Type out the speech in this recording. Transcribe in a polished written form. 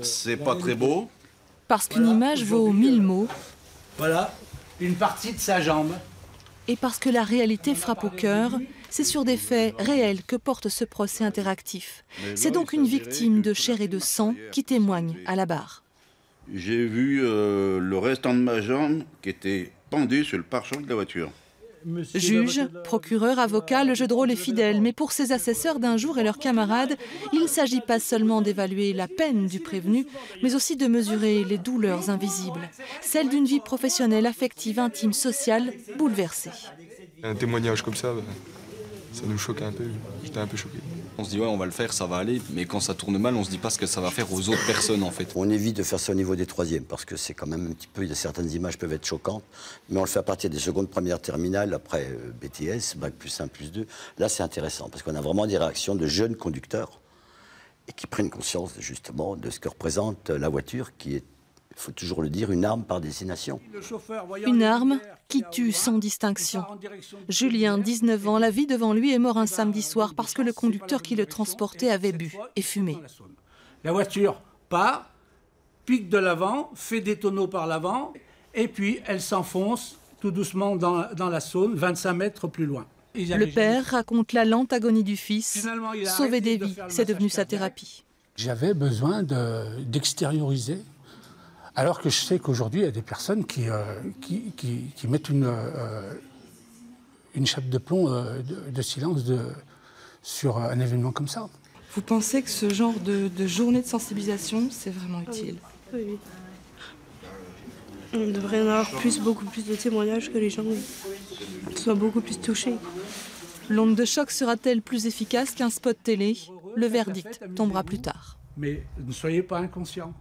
C'est pas très beau. Parce qu'une image vaut 1000 mots. Voilà, une partie de sa jambe. Et parce que la réalité frappe au cœur, c'est sur des faits réels que porte ce procès interactif. C'est donc une victime de chair et de sang qui témoigne à la barre. J'ai vu le restant de ma jambe qui était pendu sur le pare-choc de la voiture. Juge, procureur, avocat, le jeu de rôle est fidèle. Mais pour ces assesseurs d'un jour et leurs camarades, il ne s'agit pas seulement d'évaluer la peine du prévenu, mais aussi de mesurer les douleurs invisibles. Celles d'une vie professionnelle, affective, intime, sociale, bouleversée. Un témoignage comme ça, ça nous choque un peu. J'étais un peu choqué. On se dit ouais, on va le faire, ça va aller, mais quand ça tourne mal, on se dit pas ce que ça va faire aux autres personnes en fait. On évite de faire ça au niveau des troisièmes parce que c'est quand même un petit peu, certaines images peuvent être choquantes, mais on le fait à partir des secondes, premières, terminales, après BTS, bac plus 1, plus 2. Là c'est intéressant parce qu'on a vraiment des réactions de jeunes conducteurs et qui prennent conscience justement de ce que représente la voiture qui est, il faut toujours le dire, une arme par destination. Une arme qui tue sans distinction. Julien, 19 ans, la vie devant lui, est mort un samedi soir parce que le conducteur qui le transportait avait bu et fumé. La voiture part, pique de l'avant, fait des tonneaux par l'avant, et puis elle s'enfonce tout doucement dans la Saône, 25 mètres plus loin. Le père raconte la lente agonie du fils. Sauver des vies, c'est devenu sa thérapie. J'avais besoin d'extérioriser. Alors que je sais qu'aujourd'hui, il y a des personnes qui mettent une chape de plomb de silence sur un événement comme ça. Vous pensez que ce genre de journée de sensibilisation, c'est vraiment utile? Oui. On devrait en avoir beaucoup plus de témoignages que les gens soient beaucoup plus touchés. L'onde de choc sera-t-elle plus efficace qu'un spot télé? Le verdict tombera plus tard. Mais ne soyez pas inconscients.